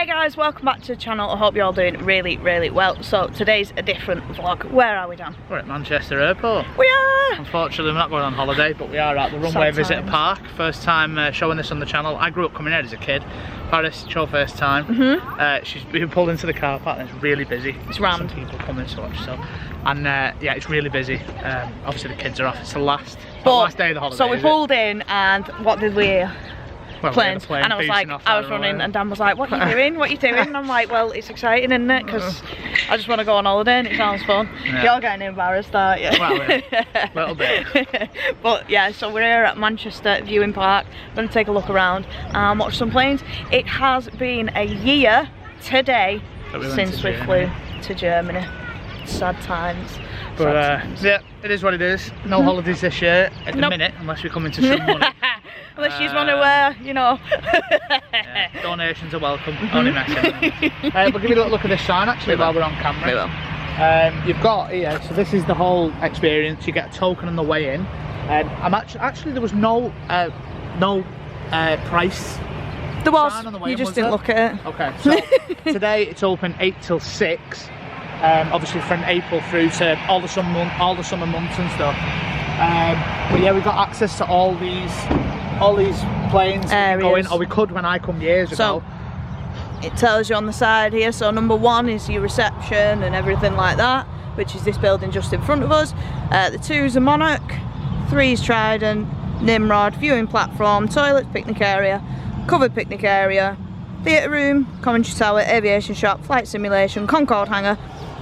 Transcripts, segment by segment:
guys, welcome back to the channel. I hope you're all doing really well. So today's a different vlog. Where are we, Dan? We're at Manchester Airport. We are! Unfortunately we're not going on holiday, but we are at the Runway Visitor Park. First time showing this on the channel. I grew up coming here as a kid. Paris, it's your first time. She's been pulled into the car park and it's really busy. It's rammed. Some people coming to watch, so. And yeah, it's really busy. Obviously the kids are off. It's the last day of the holiday. So we pulled in and what did we hear? Well, Planes. And I was like, I was running and Dan was like, what are you doing? What are you doing? And I'm like, well, it's exciting, isn't it? Because I just want to go on holiday and it sounds fun. Yeah. You're getting embarrassed, aren't you? Well, a little bit. But yeah, so we're here at Manchester Viewing Park. I'm going to take a look around and watch some planes. It has been a year today since we flew to Germany. Sad times. But yeah, it is what it is. No holidays this year at the minute, unless we come into some money. Unless you want to, you know. Yeah, donations are welcome. Only messing. We'll give you a little look at this sign actually while we're on camera. We will. You've got here, so this is the whole experience. You get a token on the way in. I'm actually there was no price. There was. Sign on the way you in, just didn't look at it. Okay. So today it's open 8 till 6. Obviously from April through to all the summer months and stuff. But yeah, we've got access to all these planes going, or we could when I come years ago. It tells you on the side here, so number 1 is your reception and everything like that, which is this building just in front of us. The 2 is a Monarch, 3 is Trident, Nimrod, viewing platform, toilets, picnic area, covered picnic area, theatre room, commentary tower, aviation shop, flight simulation, Concorde hangar,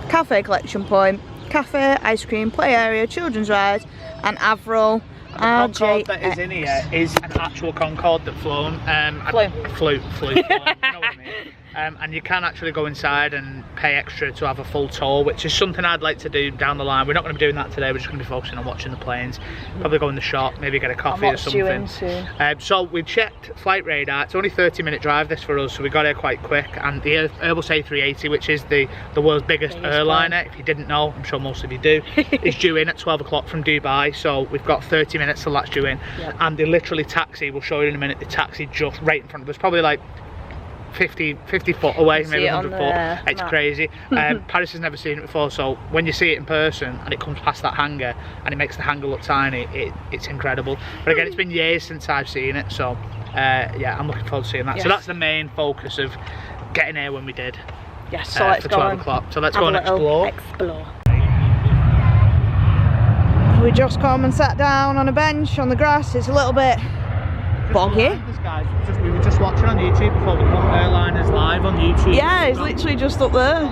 cafe collection point, cafe, ice cream, play area, children's rides, and Avril. The Concorde that is in here is an actual Concorde that flown. Flew. You know what I mean? And you can actually go inside and pay extra to have a full tour, which is something I'd like to do down the line. We're not going to be doing that today. We're just going to be focusing on watching the planes. Probably go in the shop, maybe get a coffee or something. So we checked flight radar. It's only 30-minute drive this for us, so we got here quite quick. And the Airbus A380, which is the world's biggest airliner, if you didn't know, I'm sure most of you do, is due in at 12 o'clock from Dubai. So we've got 30 minutes till that's due in. Yep. And they literally taxi, we'll show you in a minute, they taxi just right in front of us, probably like 50 foot away, maybe 100 foot. It's crazy. Paris has never seen it before, so when you see it in person and it comes past that hangar and it makes the hangar look tiny, it's incredible. But again, it's been years since I've seen it, so yeah, I'm looking forward to seeing that. Yes. So that's the main focus of getting here when we did. Yes, so let's for go 12 o'clock. So let's go and explore. We just come and sat down on a bench on the grass. It's a little bit boggy. We were just watching on YouTube before we come. Airliner's live on YouTube. Yeah, it's literally just up there.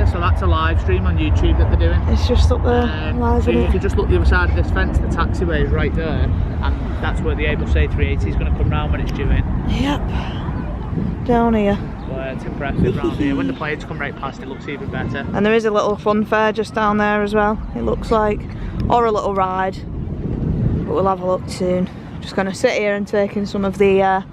So that's a live stream on YouTube that they're doing. It's just up there. Live, so you can just look the other side of this fence, the taxiway is right there, and that's where the Airbus A380 is going to come round when it's due in. Yep. Down here. Well, it's impressive round here. When the planes come right past, it looks even better. And there is a little fun fair just down there as well, it looks like. Or a little ride. But we'll have a look soon. Just going to sit here and take in some of the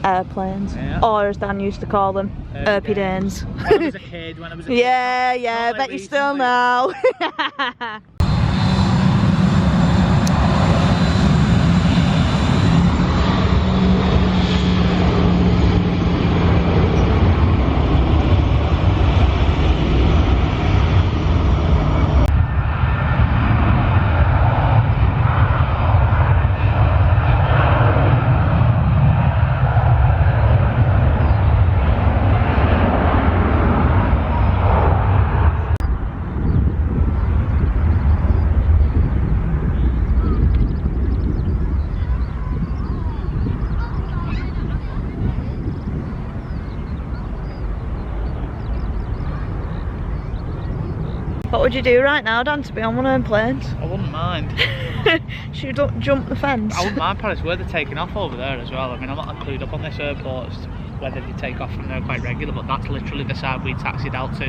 airplanes, or as Dan used to call them, Erpidanes. When I was a kid, Yeah, I bet you still know. What would you do right now, Dan, to be on one of them planes? I wouldn't mind. Should you jump the fence? I wouldn't mind, Paris, where they're taking off over there as well. I mean, I'm not clued up on this airport as to whether they take off from there quite regular, but that's literally the side we taxied out to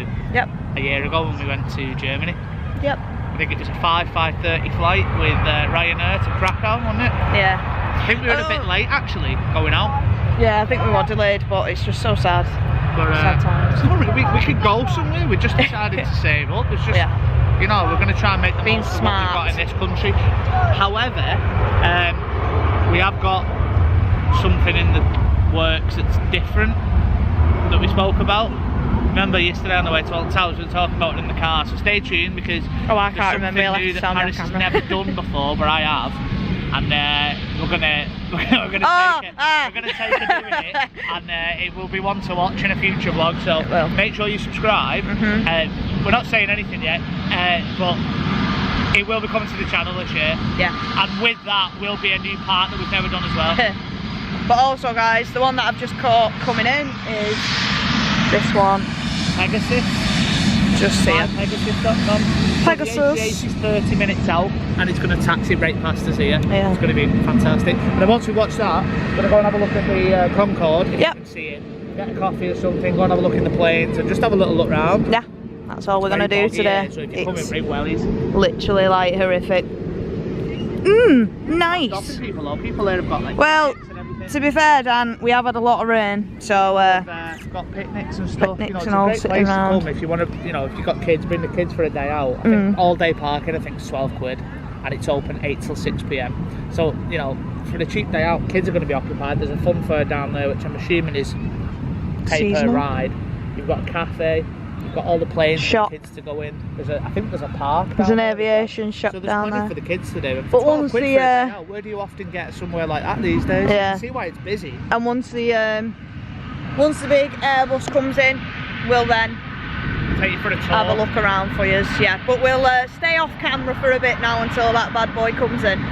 a year ago when we went to Germany. Yep. I think it was a 5:30 flight with Ryanair to Krakow, wasn't it? Yeah. I think we were a bit late actually going out. Yeah, I think we were delayed, but it's just so sad. But sad times. We could go somewhere. We just decided to save up. It's just, you know, we're going to try and make the most of what we've got in this country. However, we have got something in the works that's different, that we've spoke about. Remember yesterday on the way to Alton Towers we were talking about it in the car, so stay tuned because I can't remember. something new that Paris has never done before, but I have. And we're gonna take her doing it, and it will be one to watch in a future vlog. So make sure you subscribe. We're not saying anything yet, but it will be coming to the channel this year. Yeah. And with that will be a new part that we've never done as well. But also, guys, the one that I've just caught coming in is this one. Pegasus. Just see it. Pegasus.com. Pegasus. The Aviation is 30 minutes out and it's going to taxi right past us here. Yeah. It's going to be fantastic. And then once we watch that, we're going to go and have a look at the Concorde, if you can see it. Get a coffee or something, go and have a look in the planes and just have a little look round. Yeah, that's all we're going to do today. So if you're coming very wellies. Literally like horrific. Nice. People there have got like to be fair, Dan, we have had a lot of rain, so we've got picnics and stuff. Picnics and all it's a great place to come if you want to. If you've got kids, bring the kids for a day out. I think all day parking, I think it's 12 quid, and it's open 8 till 6 p.m. So for a cheap day out, kids are going to be occupied. There's a fun fair down there, which I'm assuming is pay per ride. You've got a cafe. You've got all the planes for the kids to go in. I think there's a park. There's an aviation shop down there. So there's plenty for the kids to do. But once the where do you often get somewhere like that these days? Yeah. You can see why it's busy. And once the big Airbus comes in, we'll then take you for a tour. Have a look around for you. Yeah. But we'll stay off camera for a bit now until that bad boy comes in.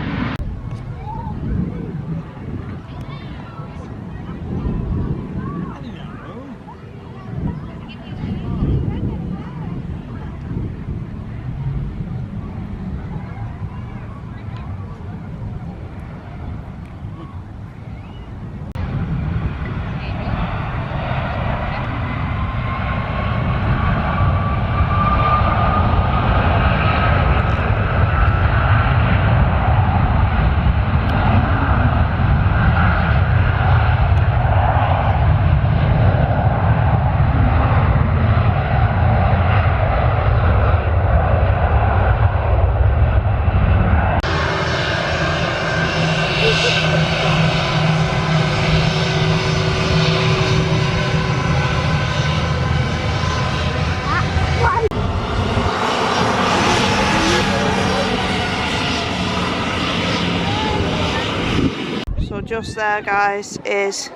Just there, guys, is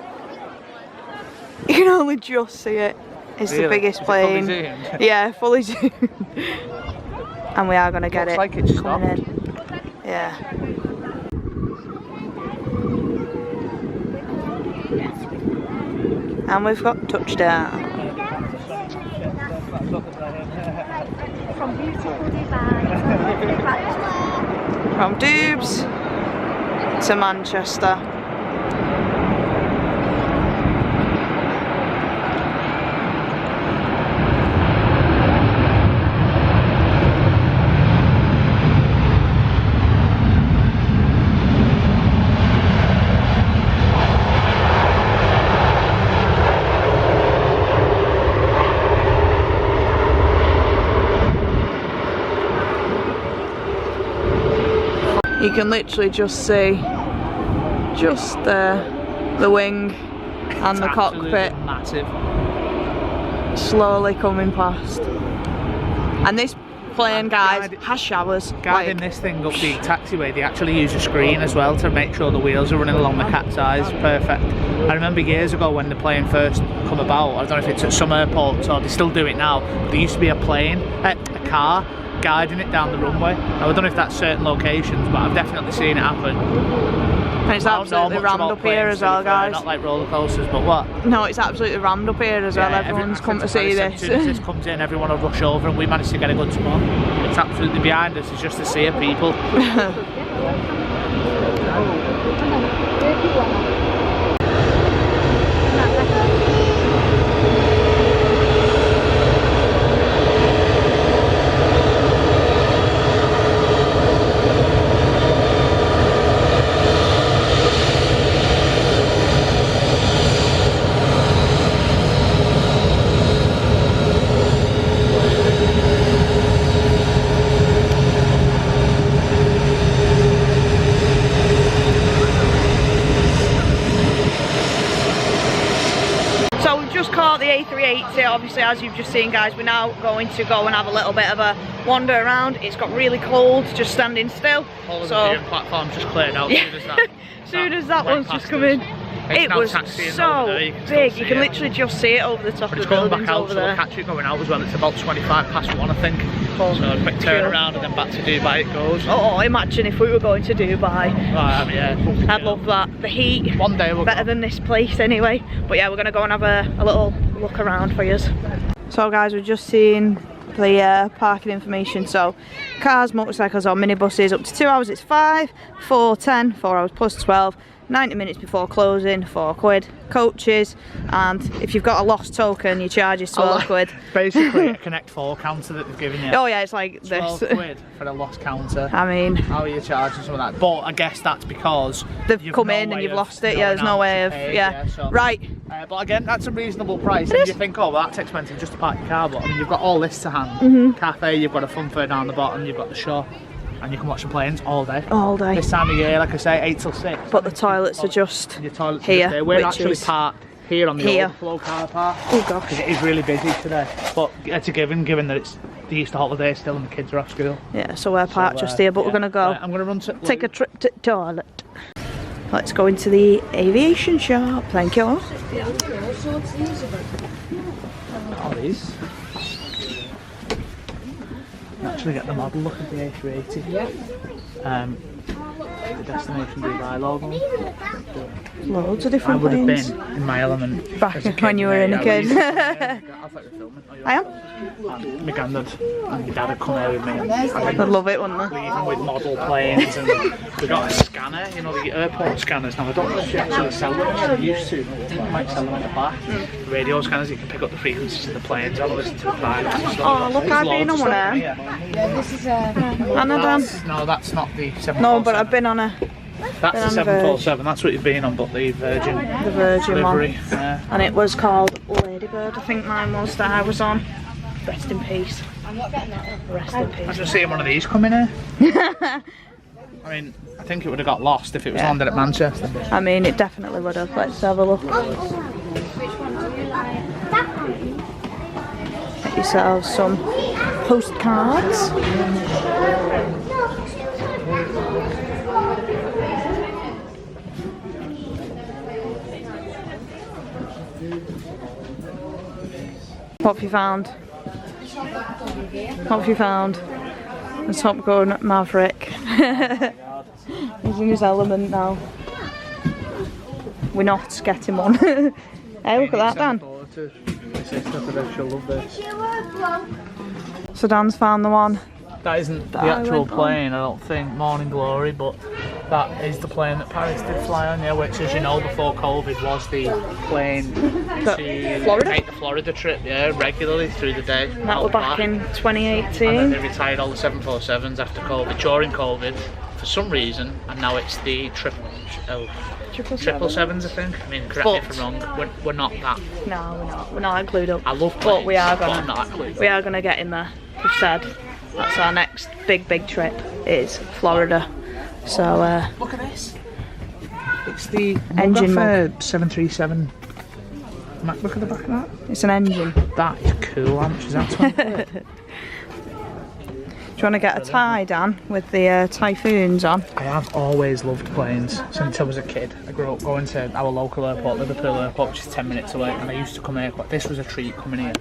you can only just see it. It's the biggest plane. Fully zoomed? Yeah, fully zoomed. And we are gonna get it. Looks like it's coming stopped. in. Yeah. And we've got touchdown. From Dubes to Manchester. You can literally just see the wing and the cockpit massive, slowly coming past. And this plane, guys, has showers. Guiding this thing up the taxiway, they actually use a screen as well to make sure the wheels are running along the cat's eyes. Perfect. I remember years ago when the plane first come about, I don't know if it's at some airports or they still do it now, but there used to be a car guiding it down the runway. Now, I don't know if that's certain locations, but I've definitely seen it happen. And it's absolutely rammed up here as well, guys. Not like roller coasters, but what? No, it's absolutely rammed up here as well. Everyone's come to see this. As soon as this comes in, everyone will rush over, and we managed to get a good spot. It's absolutely behind us. It's just a sea of people. A380, obviously, as you've just seen, guys. We're now going to go and have a little bit of a wander around. It's got really cold just standing still. All of so the viewing platforms just cleared out as soon as that one's just come in. It was so big, you can literally just see it over the top of the buildings over there. But it's going back out, so we'll catch it going out as well. It's about 1:25, I think. Cool. So a quick turn around and then back to Dubai it goes. Oh, imagine if we were going to Dubai. Yeah. I'd love that. The heat, one day we'll better than this place anyway. But yeah, we're going to go and have a little look around for you. So guys, we've just seen the parking information. So cars, motorcycles or minibuses up to 2 hours it's 5, 4, 10, 4 hours plus 12, 90 minutes before closing, £4. Coaches, and if you've got a lost token, your charge is £12. Basically a Connect 4 counter that they've given you. Oh yeah, it's like this. £12 for a lost counter. I mean, how are you charging some of that? But I guess that's because they've come in and you've lost it. Yeah, there's no way of so. Right. But again, that's a reasonable price. And you think, oh, well, that's expensive just to park your car, but I mean, you've got all this to hand. Cafe, you've got a fun fair down the bottom, you've got the shop. And you can watch the planes all day. All day. This time of year, like I say, 8 till 6. But the toilets are just your toilets here. Are just there. We're actually parked here on the overflow car park. Oh gosh. Because it is really busy today. But it's a given that it's the Easter holiday still and the kids are off school. Yeah, so we're parked just here, but we're going to go. I'm going to run to take a trip to the toilet. Let's go into the aviation shop. Thank you. All these. Actually get the model look at the A380. Yeah. The destination Dubai logo. Loads of different planes. I would planes. have been in my element back when you were in a kid. I thought you were filming. I am. My granddad and my dad had come here with me. I'd love it, wouldn't they? Leaving with model planes, and we got a scanner, you know, the airport scanners. Now I don't know if you actually sell them as they used to. I might sell them at the back. The radio scanners, you can pick up the frequencies of the planes and listen to the pilots and stuff. Oh, look, I've been on one there. Yeah, this is a... No, that's not the 747. No, but I've been on a... That's the 747, that's what you've been on, but the Virgin one. Yeah. And it was called Ladybird, I think mine was, that I was on. Rest in peace. I'm not getting that one. Rest in peace. I was just seeing one of these come in here. I mean, I think it would have got lost if it was landed at Manchester. I mean, it definitely would have. Let's have a look. Get yourselves some postcards. What have you found? What have you found? The Top Gun Maverick. He's in his element now. We're not getting one. Hey, look at that, Dan. So Dan's found the one. That isn't the actual plane, I don't think, Morning Glory, but that is the plane that Paris did fly on, yeah, which, as you know, before COVID was the plane to Florida? make the Florida trip, yeah, regularly through the day. That was back in 2018. And then they retired all the 747s after COVID, during COVID, for some reason, and now it's the 777s, I think. I mean, correct me if I'm wrong, we're not that. No, we're not. We're not glued up. I love planes, but we are gonna get in there. We've said that's our next big trip is Florida. So look at this. It's the engine 737. Look at the back of that. It's an engine. That is cool. How much is that? 20 quid? Do you want to get a tie, Dan, with the Typhoons on? I have always loved planes since I was a kid. I grew up going to our local airport, Liverpool Airport, which is 10 minutes away, and I used to come here. But this was a treat coming here.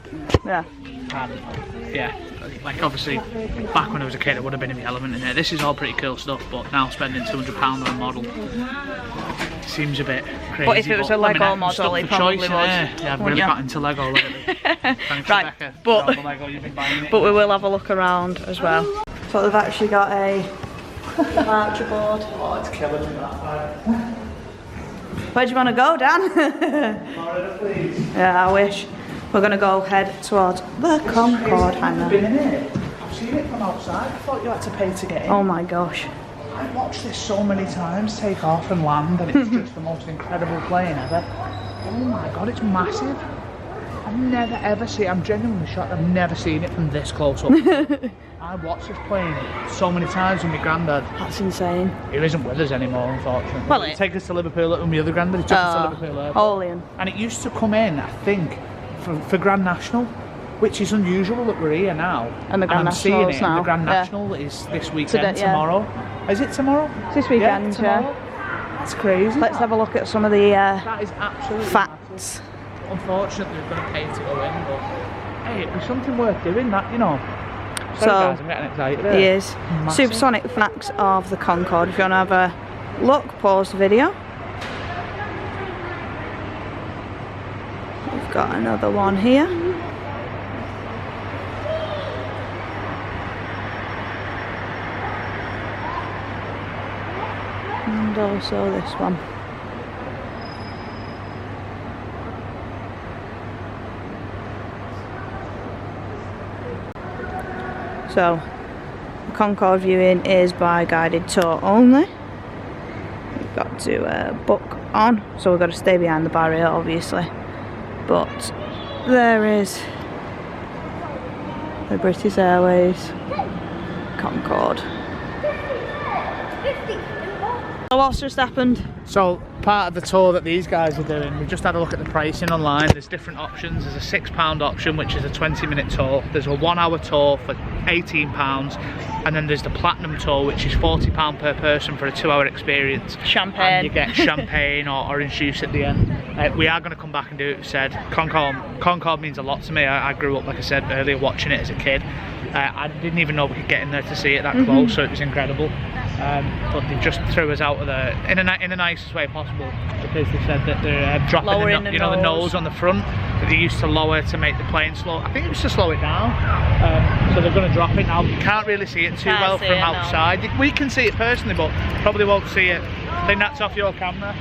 Yeah. And yeah, like obviously back when I was a kid, I would have been in the element in there. This is all pretty cool stuff, but now spending £200 on a model seems a bit crazy. But if it was a Lego model, it probably would. Yeah, I've really got into Lego lately. Thanks, right, Rebecca, but the Lego you've been buying it. But we will have a look around as well. So they've actually got a departure board. Oh, it's killing me that. Where do you want to go, Dan? Florida, please. Yeah, I wish. We're going to go head towards the Concorde hangar. Been in here. I've seen it from outside. I thought you had to pay to get in. Oh my gosh. I've watched this so many times take off and land, and it's just the most incredible plane ever. Oh my god, it's massive. I've never ever seen it. I'm genuinely shocked. I've never seen it from this close up. I've watched this plane so many times with my granddad. That's insane. He isn't with us anymore, unfortunately. Well, take us to Liverpool with my other granddad. He took us to Liverpool Airport. Holy. And it used to come in, I think, for Grand National, which is unusual that we're here now. And the Grand I'm seeing National's it. now. The Grand Yeah. National is this weekend, Today, yeah. tomorrow. Is it tomorrow? It's this weekend, tomorrow. That's crazy. Let's have a look at some of the That is absolutely facts. massive. Unfortunately, we're going to pay to go in, but hey, it'd be something worth doing, that, you know. Sorry So, guys, I'm getting excited. It is. Massive. Supersonic facts of the Concorde. If you want to have a look, pause the video. We've got another one here. And also this one. So, the Concorde viewing is by guided tour only. We've got to book on, so we've got to stay behind the barrier, obviously. But there is the British Airways Concorde. So what's just happened? So part of the tour that these guys are doing, we've just had a look at the pricing online. There's different options. There's a £6 option, which is a 20-minute tour. There's a 1 hour tour for £18, and then there's the platinum tour, which is £40 per person for a 2 hour experience. Champagne. And you get champagne or orange juice at the end. We are going to come back and do it, said. Concorde means a lot to me. I grew up, like I said earlier, watching it as a kid. I didn't even know we could get in there to see it that close, so it was incredible. But they just threw us out of the in the nicest way possible, because they said that they're dropping the nose on the front that they used to lower to make the plane slow. I think it was to slow it down. So they're going to drop it now. You can't really see it too well from outside. We can see it personally, but probably won't see it. I think that's off your camera.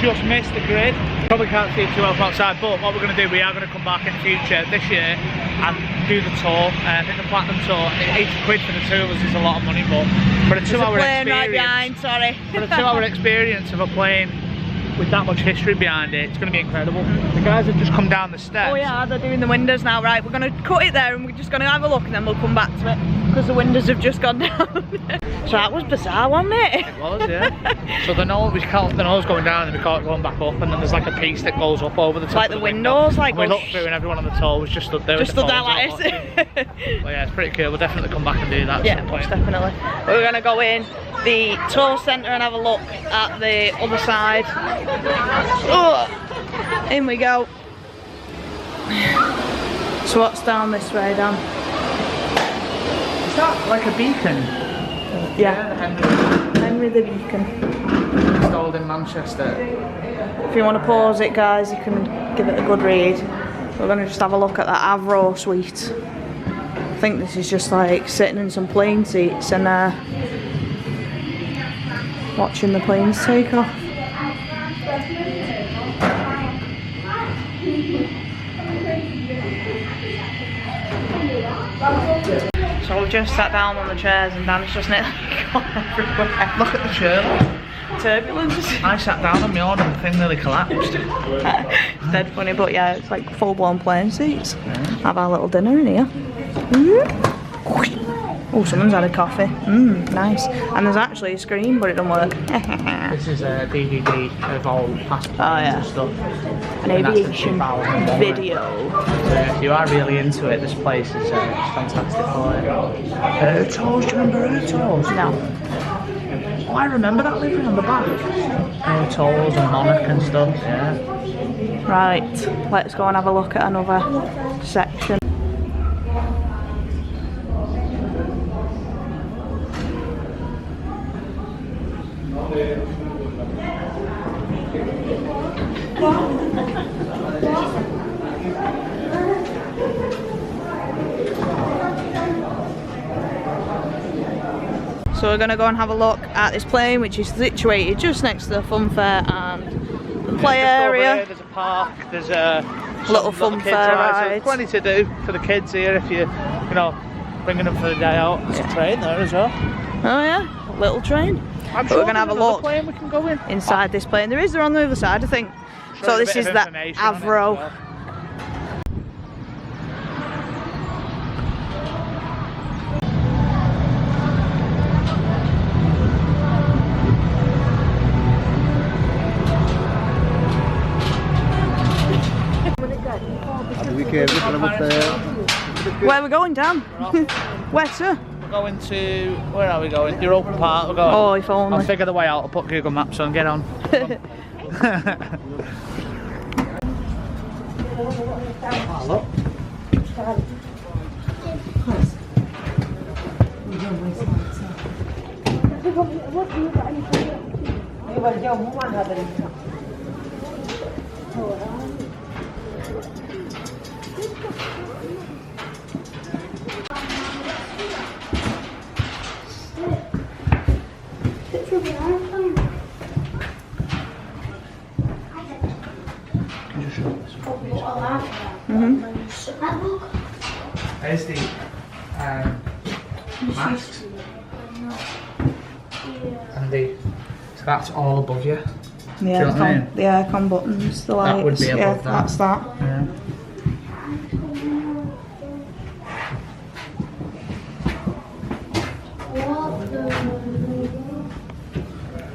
Just missed the grid. Probably can't see it too well from outside, but what we're going to do, we are going to come back in the future this year and do the tour. I think the platinum tour, 80 quid for the two of us is a lot of money, but for a 2 hour experience, right behind, sorry. for a 2 hour experience of a plane with that much history behind it, it's going to be incredible. The guys have just come down the steps. Oh yeah, they're doing the windows now, right? We're going to cut it there and we're just going to have a look and then we'll come back to it, because the windows have just gone down. So that was bizarre, wasn't it? It was, yeah. So the nose going down and we caught it going back up, and then there's like a piece that goes up over the top Like of the windows, like we looked through and everyone on the tour was just stood there. Just stood there like this. Well, yeah, it's pretty cool. We'll definitely come back and do that. Yeah, most definitely. We're going to go in the tour centre and have a look at the other side. Oh, in we go. So what's down this way, Dan? Is that like a beacon? Yeah, Henry the Beacon. Installed in Manchester. If you want to pause it, guys, you can give it a good read. We're going to just have a look at that Avro suite. I think this is just like sitting in some plane seats and watching the planes take off. So we've just sat down on the chairs and Dan's just nearly gone everywhere. Look at the chair. Turbulence. I sat down on my own and the thing nearly collapsed. It's dead funny, but yeah, it's like full-blown plane seats. Have our little dinner in here. Oh, someone's had a coffee. Nice. And there's actually a screen, but it doesn't work. This is a DVD of all past and stuff. An aviation video. So if you are really into it, this place is fantastic for it. Air Tours, do you remember Air Tours? No. Oh, I remember that living on the back. Air Tours and Monarch and stuff, yeah. Right, let's go and have a look at another section. So we're going to go and have a look at this plane, which is situated just next to the fun fair and the play area. Here, there's a park, there's a little fun fair ride. There's plenty to do for the kids here if you know, bringing them for the day out. There's a train there as well. Oh yeah, a little train. I'm But sure we're going to have a look plane we can go in. inside this plane. There is, they're on the other side, I think. So this is the Avro. Be careful, from up there. Where are we going, Dan? Where to? We're going to, where are we going? Europa Park. We're going. Oh, if only. I'll figure the way out. I'll put Google Maps on. Get on. Oh, look. There's the masks. And the, so that's all above you. The you know what I mean? the aircon buttons, the lights. That would be above yeah, that. that's that. Yeah.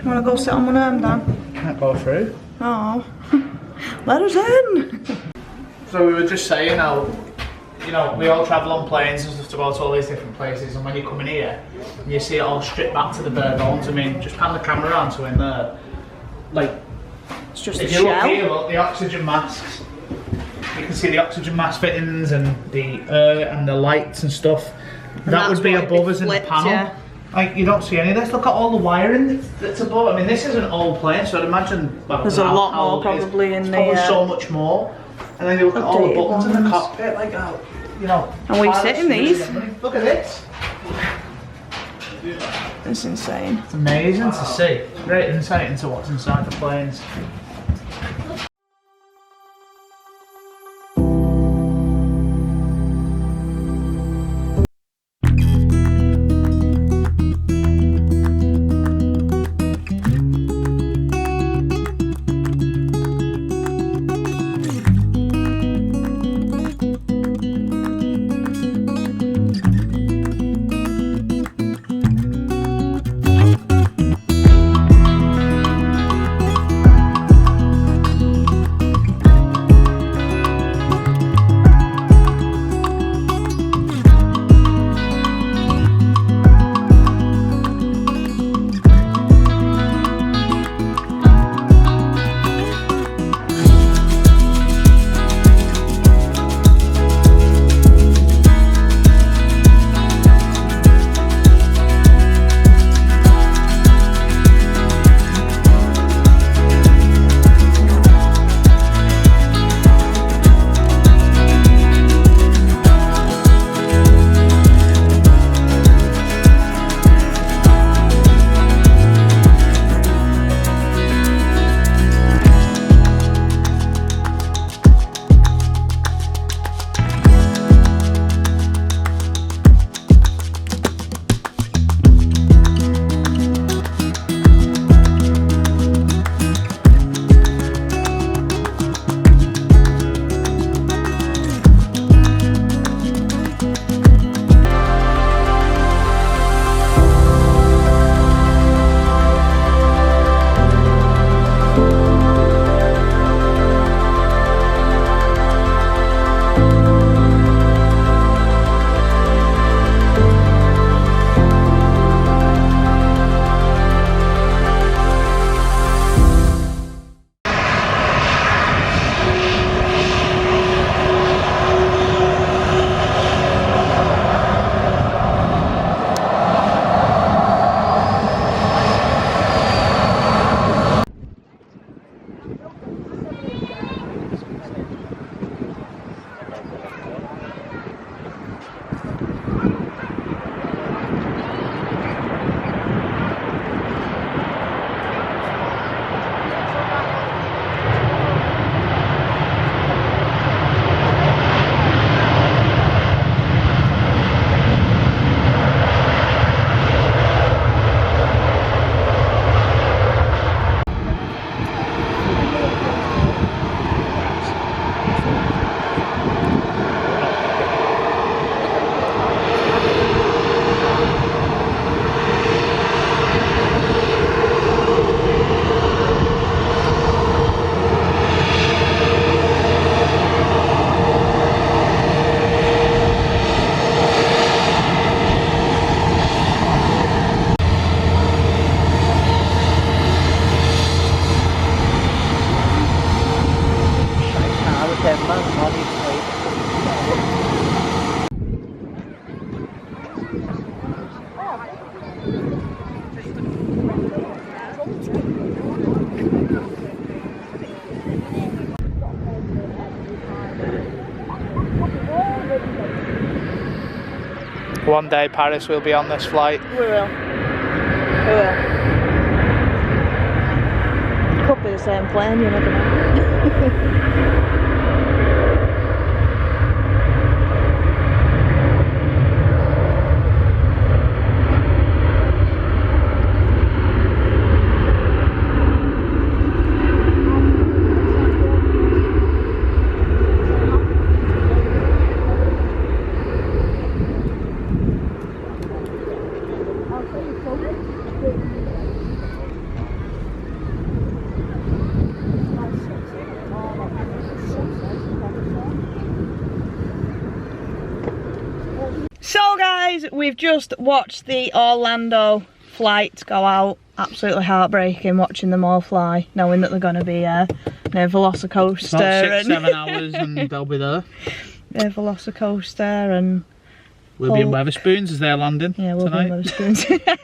You want to go sit on one arm, Dan? Can't go through. Oh, let us in. So we were just saying how, you know, we all travel on planes and stuff to go to all these different places, and when you come in here and you see it all stripped back to the bare bones, I mean, just pan the camera around to in there. Like, It's just a if you look shell. here, look, the oxygen masks. You can see the oxygen mask fittings and the and the lights and stuff. And that would be that's what above us in the flipped, panel. yeah. Like, you don't see any of this. Look at all the wiring that's above. I mean, this is an old plane, so I'd imagine. Well, There's a how- lot how more old it is. probably in It's the, probably so much more. And then you look at all the updated buttons in the ones. cockpit, like, oh, you know. And we pilots sit in really these. get money. Look at this. It's insane. It's amazing to see. Great insight into what's inside the planes. One day Paris will be on this flight. We will. We will. Could be the same plane, you never know. So guys, we've just watched the Orlando flight go out. Absolutely heartbreaking watching them all fly, knowing that they're going to be near Velocicoaster. About 6-7 hours and they'll be there. Near Velocicoaster and... We'll be in Weatherspoons as they're landing we'll tonight. be in Weatherspoons.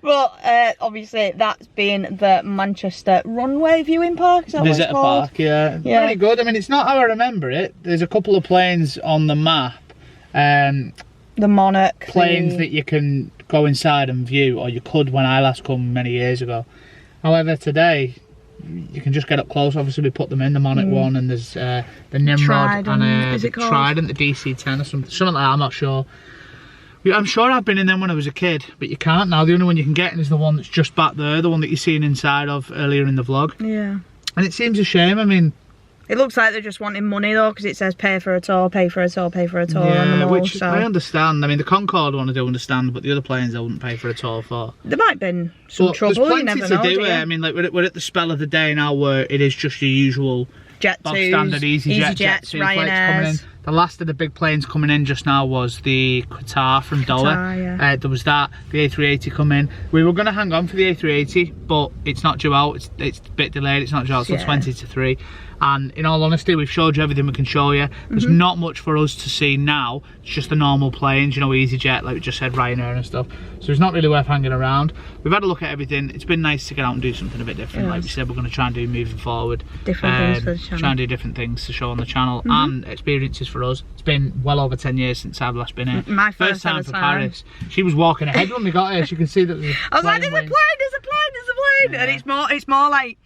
But obviously that's been the Manchester Runway viewing park, is that what it's Visitor called? park, yeah. Pretty good. I mean, it's not how I remember it. There's a couple of planes on the map. The Monarch. Planes that you can go inside and view, or you could when I last come many years ago. However, today you can just get up close. Obviously, we put them in the Monarch one, and there's the Nimrod Trident, and is the it called? Trident, the DC-10 or something like that. I'm not sure. I'm sure I've been in them when I was a kid, but you can't now. The only one you can get in is the one that's just back there, the one that you're seeing inside of earlier in the vlog. Yeah. And it seems a shame. I mean, it looks like they're just wanting money though, because it says pay for a tour, pay for a tour, pay for a tour on them all, which so. I understand. I mean, the Concorde one I do understand, but the other planes I wouldn't pay for a tour for. There might have been some trouble, there's you never plenty know, to do do you? I mean, like we're at the spell of the day now where it is just your usual Jet bog 2s, standard EasyJet, EasyJets, flights coming in. Ryanairs. The last of the big planes coming in just now was the Qatar from Doha. Qatar, yeah. There was that, the A380 come in. We were going to hang on for the A380, but it's not due out. It's a bit delayed. It's not due out till 20 to 3. And in all honesty, we've showed you everything we can show you. There's not much for us to see now. It's just the normal planes, you know, EasyJet, like we just said, Ryanair and stuff. So it's not really worth hanging around. We've had a look at everything. It's been nice to get out and do something a bit different. Like we said, we're going to try and do moving forward. Different things for the channel. Try and do different things to show on the channel and experiences for us. It's been well over 10 years since I've last been here. My first time ever for time. Paris. She was walking ahead when we got here. She could see that the I was like, there's a wing. plane, there's a plane, there's a plane. Yeah. And it's more like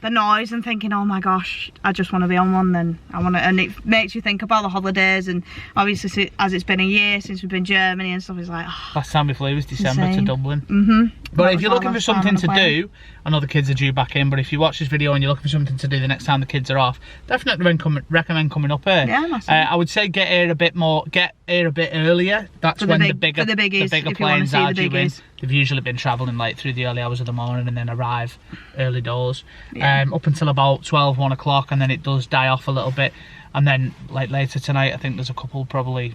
the noise and thinking, oh my gosh, I just want to be on one then. And it makes you think about the holidays, and obviously as it's been a year since we've been Germany and stuff, it's like, oh, Last time we flew was December to insane. Dublin. But That if was you're our looking for last time something on a to plane. do, I know the kids are due back in, but if you watch this video and you're looking for something to do the next time the kids are off, definitely recommend coming up here. Yeah, that's I would say get here a bit earlier. That's For the when big- the bigger, for the biggies, bigger if you wanna planes see are the due in. biggies. They've usually been travelling like through the early hours of the morning and then arrive early doors. Yeah. Up until about 12, 1 o'clock, and then it does die off a little bit. And then like later tonight, I think there's a couple probably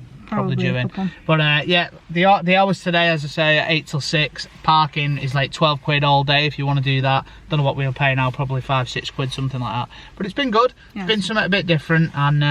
due in. But yeah, the hours today, as I say, are 8 till 6. Parking is like 12 quid all day if you want to do that. Don't know what we'll pay now, probably 5-6 quid, something like that. But it's been good. Yeah, It's been something a bit different, and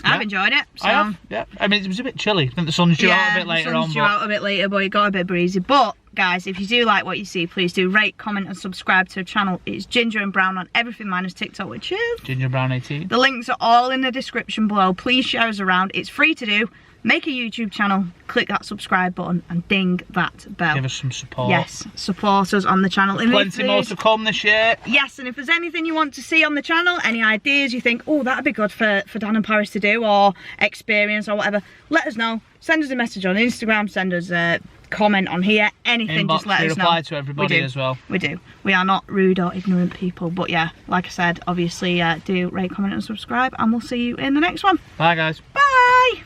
I've enjoyed it. So. I have, yeah. I mean, it was a bit chilly. I think the sun's due out a bit later the sun's on. due out a bit later, but it got a bit breezy. But guys, if you do like what you see, please do rate, comment and subscribe to the channel. It's Ginger and Brown on everything minus TikTok, which is Ginger Brown 18. the links are all in the description below. Please share us around. It's free to do. Make a YouTube channel, click that subscribe button and ding that bell. Give us some support. Yes, support us on the channel. And Plenty more to come this year. yes, and if there's anything you want to see on the channel, any ideas you think, oh, that'd be good for Dan and Paris to do, or experience or whatever, let us know. Send us a message on Instagram, send us a comment on here, anything, Inbox, just let we us know. reply to everybody We do. as well. We do. We are not rude or ignorant people, but yeah, like I said, obviously do rate, comment and subscribe, and we'll see you in the next one. Bye guys. Bye!